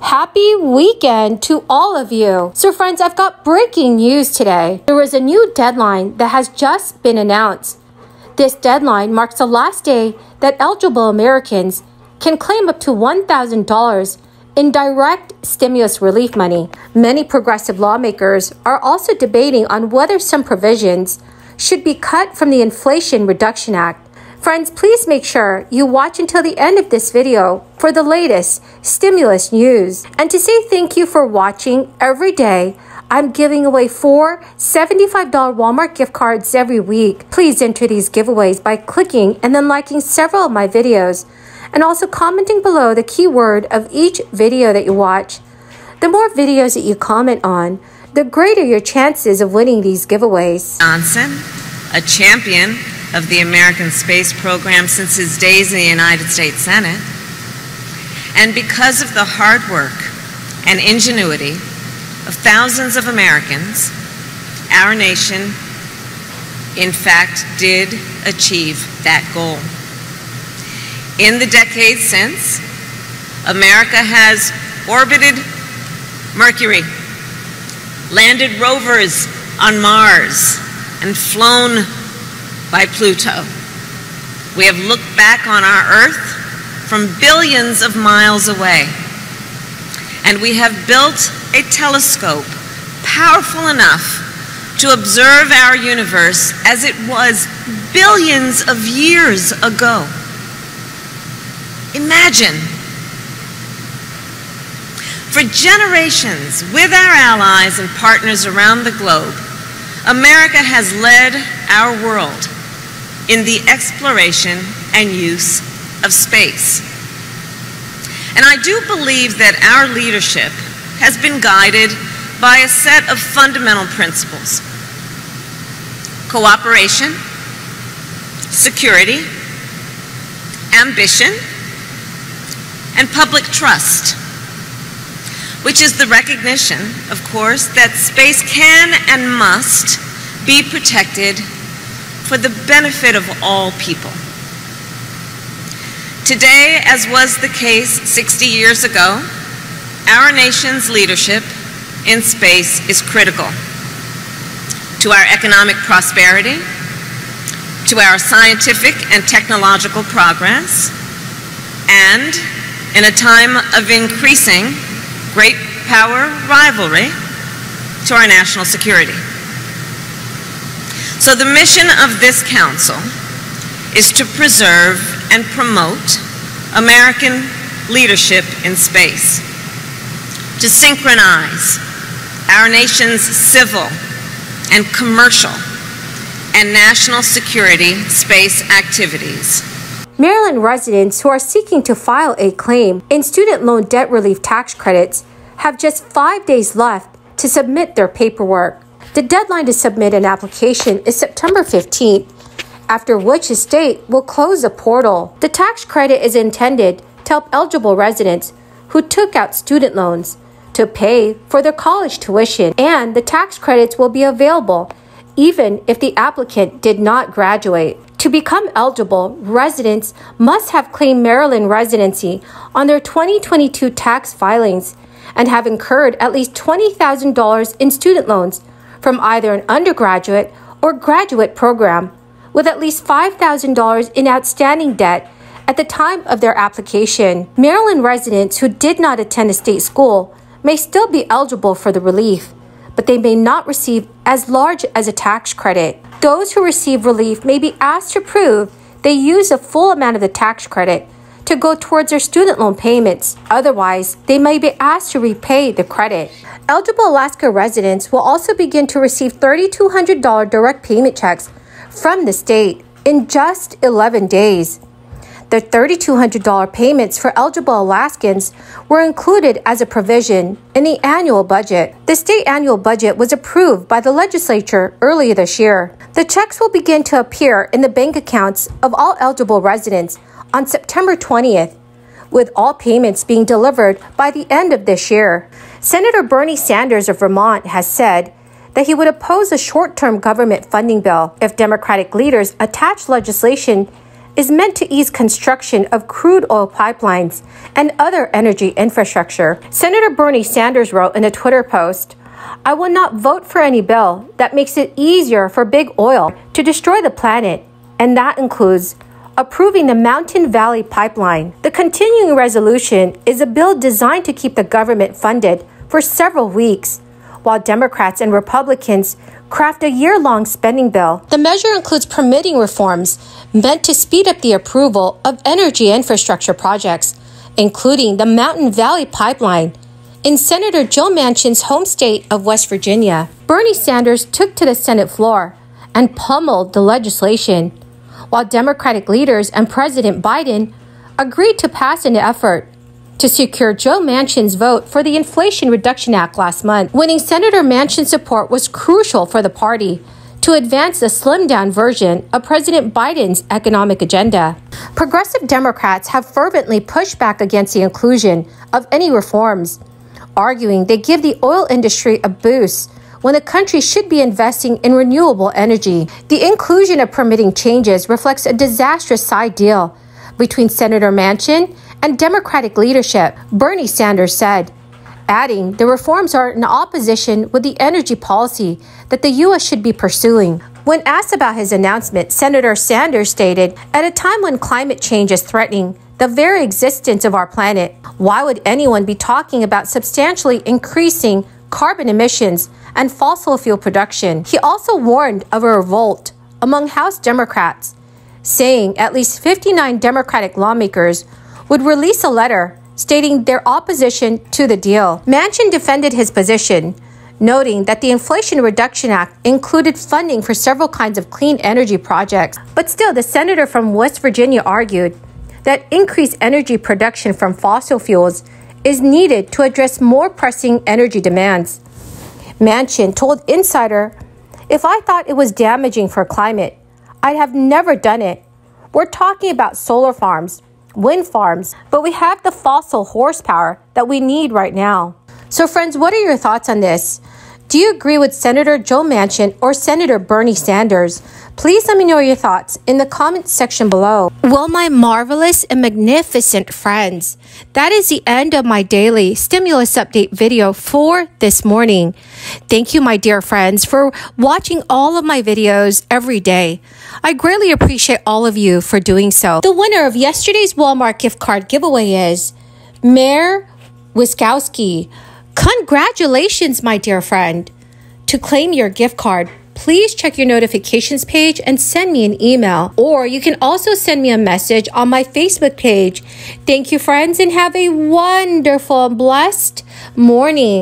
Happy weekend to all of you. So friends, I've got breaking news today. There is a new deadline that has just been announced. This deadline marks the last day that eligible Americans can claim up to $1,000 in direct stimulus relief money. Many progressive lawmakers are also debating on whether some provisions should be cut from the Inflation Reduction Act. Friends, please make sure you watch until the end of this video for the latest stimulus news. And to say thank you for watching every day, I'm giving away 4 $75 Walmart gift cards every week. Please enter these giveaways by clicking and then liking several of my videos, and also commenting below the keyword of each video that you watch. The more videos that you comment on, the greater your chances of winning these giveaways. Johnson, a champion of the American space program since his days in the United States Senate, and because of the hard work and ingenuity of thousands of Americans, our nation, in fact, did achieve that goal. In the decades since, America has orbited Mercury, landed rovers on Mars, and flown by Pluto. We have looked back on our Earth from billions of miles away, and we have built a telescope powerful enough to observe our universe as it was billions of years ago. Imagine. For generations, with our allies and partners around the globe, America has led our world in the exploration and use of space. And I do believe that our leadership has been guided by a set of fundamental principles: cooperation, security, ambition, and public trust, which is the recognition, of course, that space can and must be protected for the benefit of all people. Today, as was the case 60 years ago, our nation's leadership in space is critical to our economic prosperity, to our scientific and technological progress, and in a time of increasing great power rivalry, to our national security. So the mission of this council is to preserve and promote American leadership in space, to synchronize our nation's civil and commercial and national security space activities. Maryland residents who are seeking to file a claim in student loan debt relief tax credits have just 5 days left to submit their paperwork. The deadline to submit an application is September 15th, after which the state will close the portal. The tax credit is intended to help eligible residents who took out student loans to pay for their college tuition, and the tax credits will be available even if the applicant did not graduate. To become eligible, residents must have claimed Maryland residency on their 2022 tax filings and have incurred at least $20,000 in student loans from either an undergraduate or graduate program, with at least $5,000 in outstanding debt at the time of their application. Maryland residents who did not attend a state school may still be eligible for the relief, but they may not receive as large as a tax credit. Those who receive relief may be asked to prove they use a full amount of the tax credit to go towards their student loan payments. Otherwise, they may be asked to repay the credit. Eligible Alaska residents will also begin to receive $3,200 direct payment checks from the state in just 11 days. The $3,200 payments for eligible Alaskans were included as a provision in the annual budget. The state annual budget was approved by the legislature earlier this year. The checks will begin to appear in the bank accounts of all eligible residents on September 20th, with all payments being delivered by the end of this year. Senator Bernie Sanders of Vermont has said that he would oppose a short-term government funding bill if Democratic leaders attach legislation is meant to ease construction of crude oil pipelines and other energy infrastructure. Senator Bernie Sanders wrote in a Twitter post, "I will not vote for any bill that makes it easier for big oil to destroy the planet, and that includes approving the Mountain Valley Pipeline." The continuing resolution is a bill designed to keep the government funded for several weeks, while Democrats and Republicans craft a year-long spending bill. The measure includes permitting reforms meant to speed up the approval of energy infrastructure projects, including the Mountain Valley Pipeline in Senator Joe Manchin's home state of West Virginia. Bernie Sanders took to the Senate floor and pummeled the legislation, while Democratic leaders and President Biden agreed to pass an effort to secure Joe Manchin's vote for the Inflation Reduction Act last month. Winning Senator Manchin's support was crucial for the party to advance the slimmed-down version of President Biden's economic agenda. Progressive Democrats have fervently pushed back against the inclusion of any reforms, arguing they give the oil industry a boost when the country should be investing in renewable energy. The inclusion of permitting changes reflects a disastrous side deal between Senator Manchin and Democratic leadership, Bernie Sanders said, adding the reforms are in opposition with the energy policy that the U.S. should be pursuing. When asked about his announcement, Senator Sanders stated, "At a time when climate change is threatening the very existence of our planet, why would anyone be talking about substantially increasing carbon emissions and fossil fuel production?" He also warned of a revolt among House Democrats, saying at least 59 Democratic lawmakers would release a letter stating their opposition to the deal. Manchin defended his position, noting that the Inflation Reduction Act included funding for several kinds of clean energy projects. But still, the senator from West Virginia argued that increased energy production from fossil fuels is needed to address more pressing energy demands. Manchin told Insider, "If I thought it was damaging for climate, I'd have never done it. We're talking about solar farms, wind farms, but we have the fossil horsepower that we need right now." So friends, what are your thoughts on this? Do you agree with Senator Joe Manchin or Senator Bernie Sanders? Please let me know your thoughts in the comments section below. Well, my marvelous and magnificent friends, that is the end of my daily stimulus update video for this morning. Thank you, my dear friends, for watching all of my videos every day. I greatly appreciate all of you for doing so. The winner of yesterday's Walmart gift card giveaway is Mayor Wiskowski. Congratulations, my dear friend. To claim your gift card, please check your notifications page and send me an email. Or you can also send me a message on my Facebook page. Thank you, friends, and have a wonderful, blessed morning.